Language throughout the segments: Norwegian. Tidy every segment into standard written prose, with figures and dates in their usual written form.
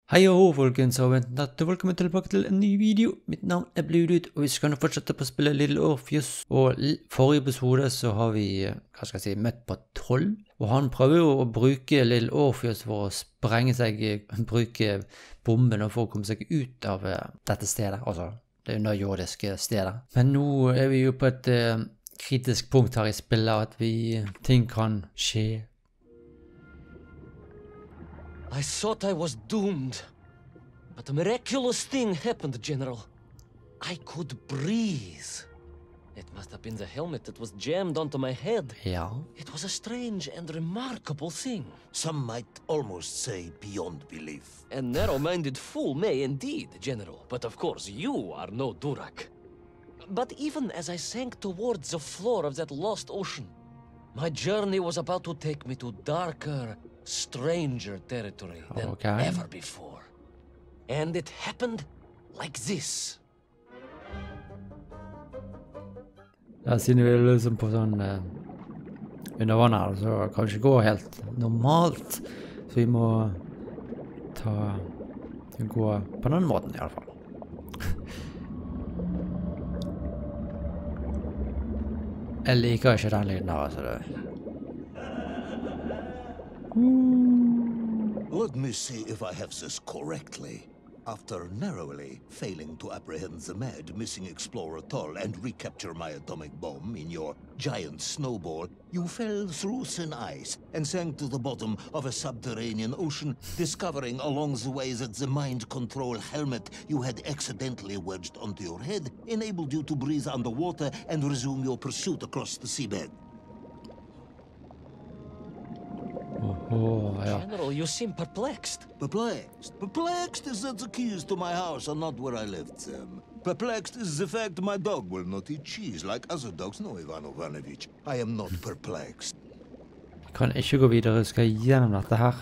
Hei og ho, folkens, og velkommen tilbake til en ny video. Mitt navn Bluedude, og vi skal nå fortsette på å spille Little Orpheus. Og forrige episode så har vi, møtt på troll. Og han prøver jo å bruke Little Orpheus for å sprenge seg, bruke bomben for å komme seg ut av dette stedet. Altså, det underjordiske stedet. Men nå er vi jo på et kritisk punkt her i spillet, at ting kan skje. I thought I was doomed, but a miraculous thing happened, General. I could breathe. It must have been the helmet that was jammed onto my head. Ja. It was a strange and remarkable thing. Some might almost say beyond belief. A narrow-minded fool may indeed, General, but of course you are no Durak. But even as I sank towards the floor of that lost ocean, my journey was about to take me to darker, stranger territory than ever before. And it happened like this. Ja, siden vi er liksom på sånn under vann her, så kanskje gå helt normalt. Så vi må gå på den måten i alle fall. Jeg liker ikke den lyden her, altså det. Let me see if I have this correctly. After narrowly failing to apprehend the mad missing explorer Toll and recapture my atomic bomb in your giant snowball, you fell through thin ice and sank to the bottom of a subterranean ocean, discovering along the way that the mind control helmet you had accidentally wedged onto your head enabled you to breathe underwater and resume your pursuit across the seabed. Ja. General, you seem perplexed. Perplexed? Perplexed is that the keys to my house are not where I left them. Perplexed is the fact my dog will not eat cheese like other dogs. No, Ivan Ivanovich, I am not perplexed. Jeg kan ikke gå videre, jeg skal gjennom dette her.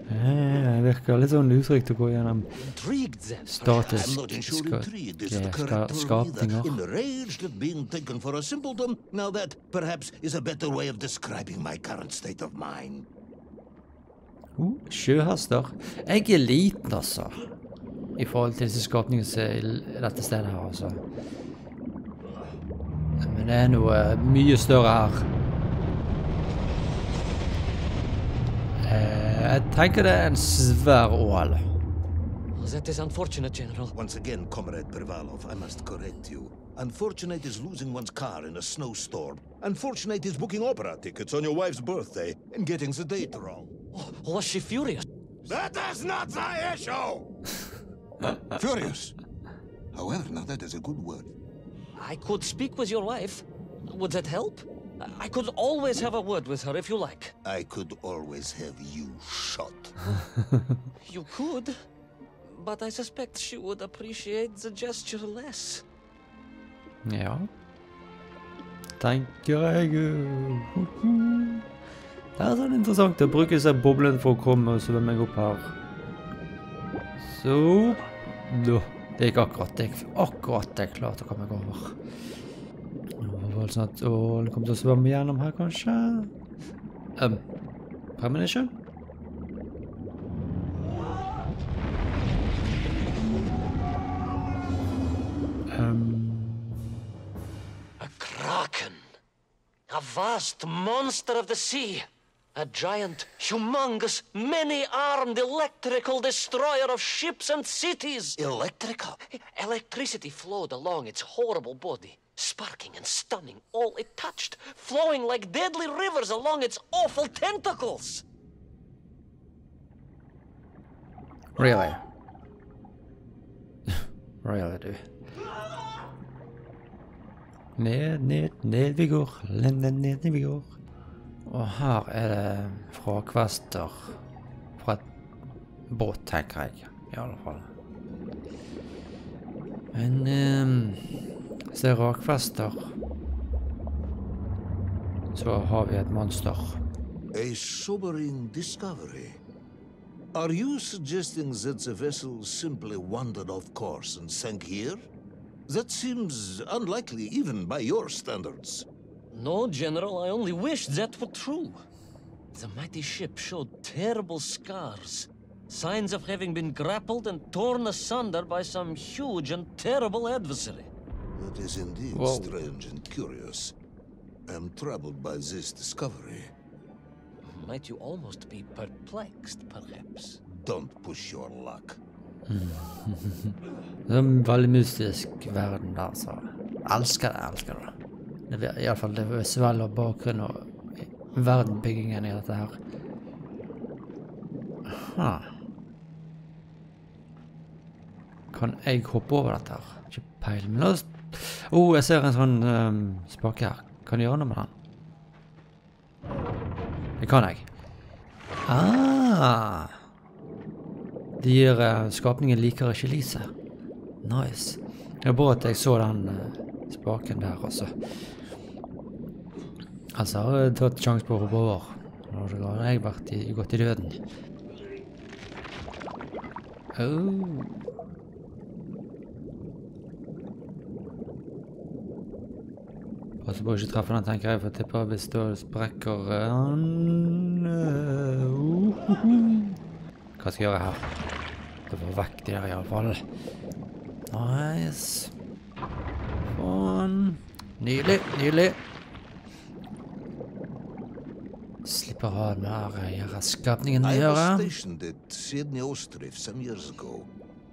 Det virker litt sånn utrygt å gå gjennom statisk skapninger. Enraged at being taken for a simpleton. Now that, perhaps, is a better way of describing my current state of mind. Sjøhester. Jeg er liten, altså. I forhold til disse skapningene som er i dette stedet her, altså. Men det er noe mye større her. Jeg tenker det er en svær ål. That is unfortunate, General. Once again, Comrade Pervalov, I must correct you. Unfortunate is losing one's car in a snowstorm. Unfortunate is booking opera tickets on your wife's birthday and getting the date wrong. Oh, was she furious? That is not the issue! Furious. However, now that is a good word. I could speak with your wife. Would that help? I could always have a word with her if you like. I could always have you shot. You could, but I suspect she would appreciate the gesture less. Ja. Tenker jeg. Det er sånn interessant å bruke seg boblen for å komme og svømme meg opp her. Så. Det gikk akkurat. Det er klart å komme meg over. Sånn at ålen kommer til å svømme gjennom her, kanskje? Premonition? A kraken. A vast monster of the sea. A giant, humongous, many-armed electrical destroyer of ships and cities. Electrical? Electricity flowed along its horrible body, sparking and stunning all it touched, flowing like deadly rivers along its awful tentacles. Really? Really, du. Ned vi går. Ned vi går. Og her er det frakvester fra et båt, tenker jeg, i alle fall. Men så er rakvester. Så har vi et monster. A sobering discovery. Are you suggesting that the vessel simply wandered off course and sank here? That seems unlikely even by your standards. No, General, I only wish that were true. The mighty ship showed terrible scars. Signs of having been grappled and torn asunder by some huge and terrible adversary. That is indeed strange and curious. I am troubled by this discovery. Might you almost be perplexed, perhaps? Don't push your luck. Det en veldig mystisk verden der, så elsker det. Det er i alle fall det visuelle og bakgrunn og verdenbyggingen i dette her. Aha. Kan jeg hoppe over dette her? Ikke peil, men la oss... jeg ser en sånn spake her. Kan jeg gjøre noe med den? Det kan jeg. Det gir skapningen liker ikke lyset. Nice. Det er bra at jeg så den spaken der også. Altså har jeg tatt sjans på å hoppe over. Nå har jeg gått i døden. Pass på å ikke treffe den, tenker jeg, for jeg tipper hvis det sprekker Hva skal jeg gjøre her? Det var vekk de der i alle fall. Nice. Nydelig. Slipper av med her skapningen å gjøre. I was stationed at Sydney Ostrif some years ago.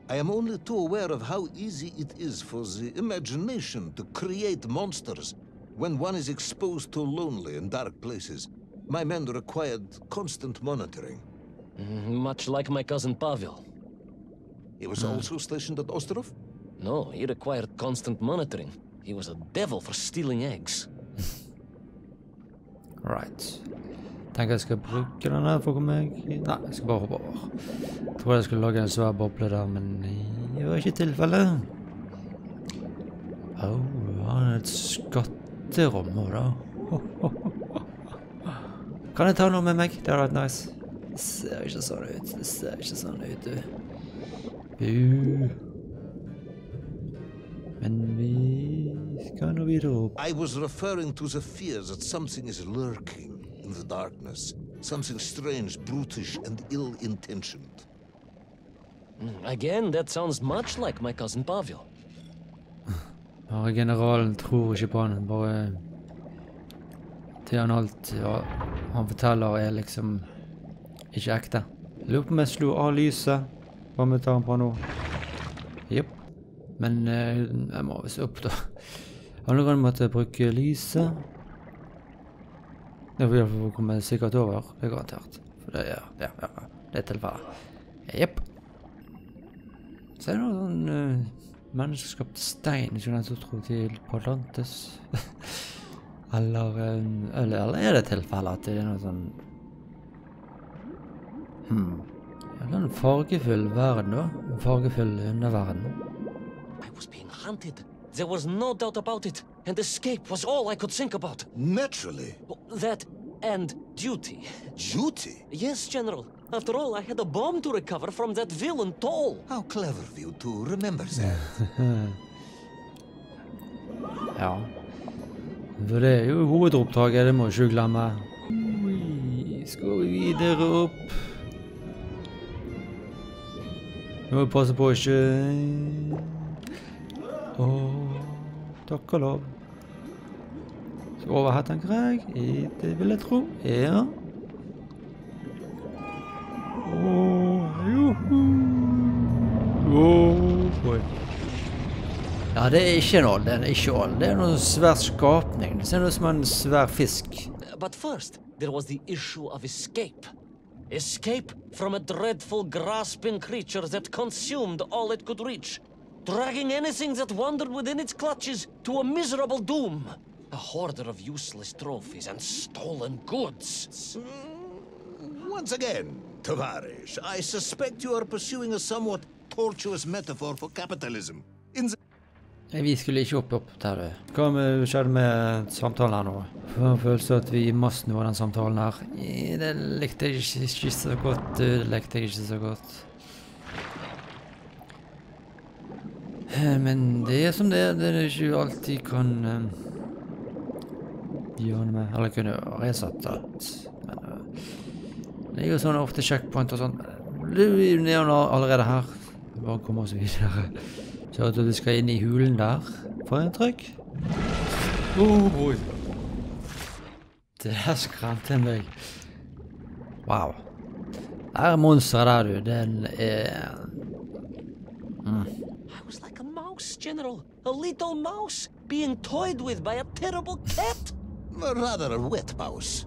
I am only too aware of how easy it is for the imagination to create monsters when one is exposed to lonely and dark places. My men required constant monitoring. Much like my cousin Pavel. He was also stationed at Ostrov? No, he required constant monitoring. He was a devil for stealing eggs. Right. Tenker jeg skal bruke den her for å komme meg... Nei, jeg skal bare hoppe over. Jeg tror jeg skulle lage en svær boble der, men det var ikke tilfellet. Han er et skatterom nå da. Kan jeg ta noe med meg? Det har vært nice. Det ser ikke sånn ut, du. Men vi skal nå videre opp. I was referring to the fear that something is lurking in the darkness. Something strange, brutish, and ill-intentioned. Again, that sounds much like my cousin Pavel. Generalen tror ikke på han, bare til han alt han forteller er liksom ikke ekte. Lurer på om jeg slo av lyset. Hva må jeg ta han på nå? Jepp. Men jeg må vise opp da. Andre ganger måtte jeg bruke lyset. Det vil jeg komme sikkert over. Det er garantert. For det er tilfellet. Jepp. Så er det noe sånn menneskeskapt stein, ikke den som tror til på Atlantis. eller er det tilfellet at det er noe sånn... Det er en fargefull verden da. En fargefull underverden. I was being hunted. There was no doubt about it. And escape was all I could think about. Naturally. That and duty. Duty? Yes, General. After all, I had a bomb to recover from that villain Toll. How clever of you to remember that. Ja. For det er jo hovedoppdraget, det må jeg ikke glemme. Skal vi videre opp. Nå må vi passe på ikke... takk og lov. Skal over her, tenker jeg. Det vil jeg tro. Ja. Ja, det er ikke en ål, det er ikke ål. Det er noen svær skapning. Det ser ut som en svær fisk. But first, there was the issue of escape. Escape from a dreadful, grasping creature that consumed all it could reach, dragging anything that wandered within its clutches to a miserable doom. A hoarder of useless trophies and stolen goods. Once again, Tavarish, I suspect you are pursuing a somewhat tortuous metaphor for capitalism. Vi skulle ikke opp der. Hva skjedde med samtalen her nå? For en følelse at vi i massen var den samtalen her. Det likte jeg ikke så godt. Men det er som det er. Det er ikke alltid kan gjøre noe med. Eller kunne resatt alt. Men Det jo sånn ofte checkpoint og sånn. Du er jo allerede her. Bare komme oss videre. Så at vi skal inn i hulen der. Får jeg en trykk? Oi. Det her skremte meg. Wow. Det monsteret der, du. Den I was like a mouse, General. A little mouse being toyed with by a terrible cat. Rather a wet mouse.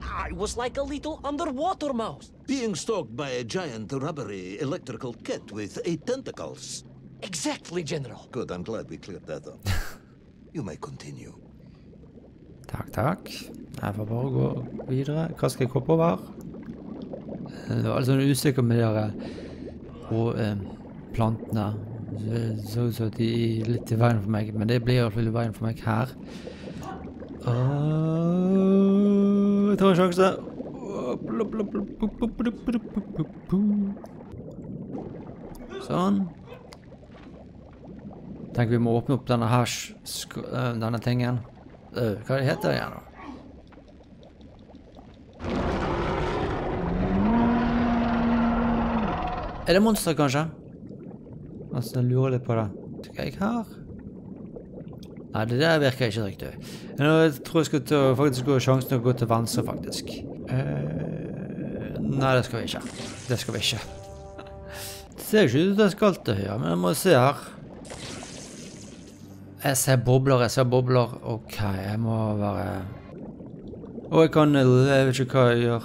I was like a little underwater mouse. Being stalked by a giant rubbery electrical cat with 8 tentacles. Exactly, General. Good, I'm glad we cleared that up. You may continue. Takk. Jeg får bare gå videre. Hva skal jeg hoppe over? Det var altså usikker med de plantene. Så ut som at de er litt i veien for meg, men det blir i hvert fall i veien for meg her. Jeg tar en sjanse. Sånn. Tenker vi må åpne opp denne tingen. Hva heter det igjen da? Er det monster kanskje? Altså, jeg lurer litt på det. Skal jeg her? Nei, det der virker ikke riktig. Nå tror jeg skal faktisk gå sjansen til å gå til venstre, faktisk. Nei, det skal vi ikke. Det skal vi ikke. Det ser ikke ut som det skal til høyre, men jeg må se her. Jeg ser bobler. Ok, jeg må være... Og jeg kan, jeg vet ikke hva jeg gjør.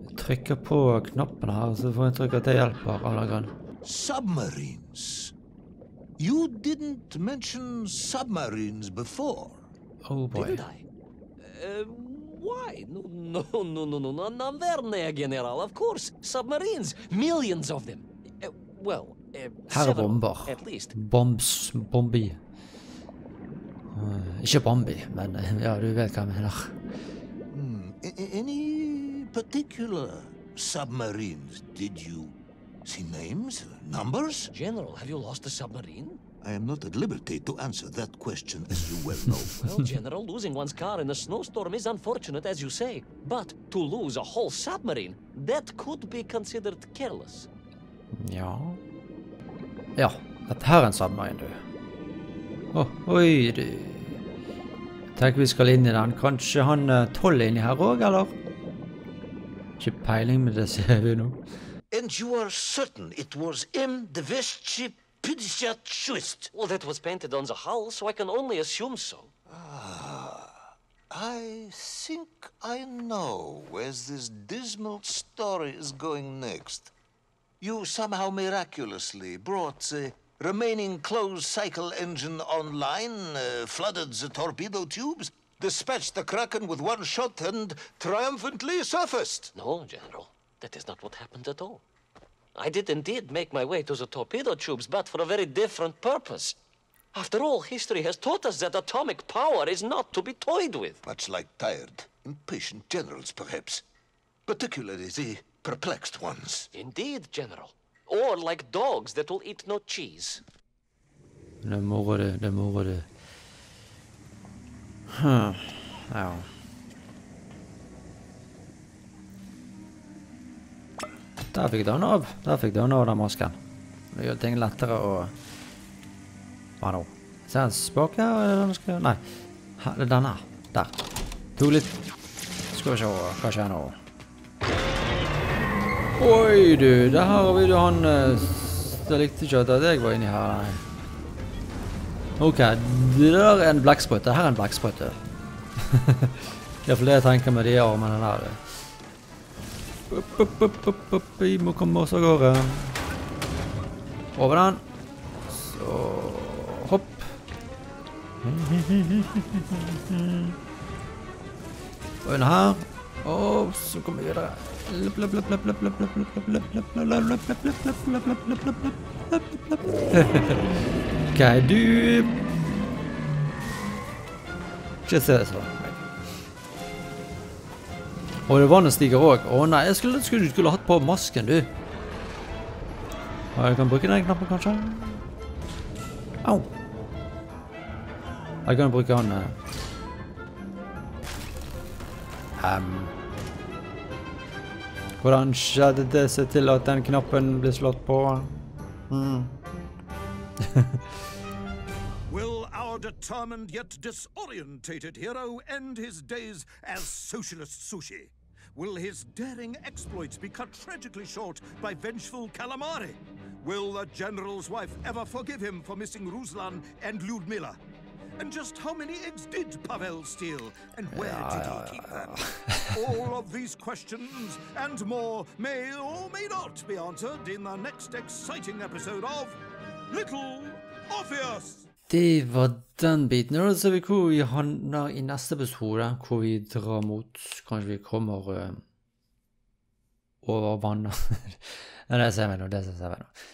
Jeg trykker på knappen her, så får jeg trykke at det hjelper alle grunn. Submarines. You didn't mention submarines before. Oh boy. Didn't I? Why? No, verne, General. Of course, submarines. Millions of them. Well, Her er bomber. at least. Bombi. Ikke Bombi, men ja, du vet hva jeg mener. Any particular submarines? Did you see names? Numbers? General, have you lost a submarine? I am not at liberty to answer that question, as you well know. Well, General, losing one's car in a snowstorm is unfortunate, as you say. But to lose a whole submarine, that could be considered careless. Ja. Ja, dette her er en submarine, du. Oi, du. Tenk vi skal inn i den. Kanskje han 12 er inni her også, eller? Ikke peiling, men det ser vi nå. And you are certain it was M. de Veschi Pidishat Schwist? Well, that was painted on the hull, so I can only assume so. I think I know where this dismal story is going next. You somehow miraculously brought the remaining closed cycle engine online, flooded the torpedo tubes, dispatched the Kraken with one shot, and triumphantly surfaced. No, General. That is not what happened at all. I did indeed make my way to the torpedo tubes, but for a very different purpose. After all, history has taught us that atomic power is not to be toyed with. Much like tired, impatient generals, perhaps. Particularly the perplexed ones. Indeed, General. Or like dogs that will eat no cheese. Det må det. Ja. Der fikk den av. Den masken. Det gjør ting lettere å... Hva nå? Ser jeg spake her? Er det den skal... Nei. Her, det er denne. Der. Tog litt... Skal vi se hva skjer nå. Oi du, der har vi jo han... Det likte ikke at jeg var inni her. Nei. Ok, det der er en blekksprøyte. Her er en blekksprøyte. Det er for det jeg tenker med de armene der. Vi må komme oss av gårde. Over den. Så hopp. Og under her. Og så kommer vi videre. Ok, du. Ikke se det sånn. Og det vannet stiger også. Å nei, du skulle hatt på masken, du. Jeg kan bruke den knappen, kanskje? Au. Jeg kan bruke den. Hvordan skjedde det seg til at den knappen ble slått på? Will our determined yet disorientated hero end his days as socialist sushi? Will his daring exploits be cut tragically short by vengeful calamari? Will the general's wife ever forgive him for missing Ruslan and Lyudmila? And just how many eggs did Pavel steal, and where did he keep them? All of these questions and more may or may not be answered in the next exciting episode of Little Orpheus! Det var den biten. Og da ser vi hvor vi handler i neste episode, hvor vi drar mot, kanskje vi kommer over vannet. Det ser vi nå,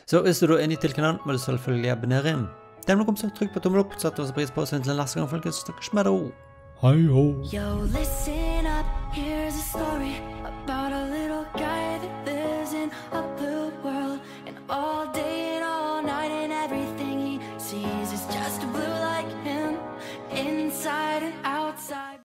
Så hvis du er ny til kanalen, må du selvfølgelig abonnere. Dem noe så trykk på tommel opp, sett oss pris på oss til neste gang, folkens. Snakkes med deg. Hei ho!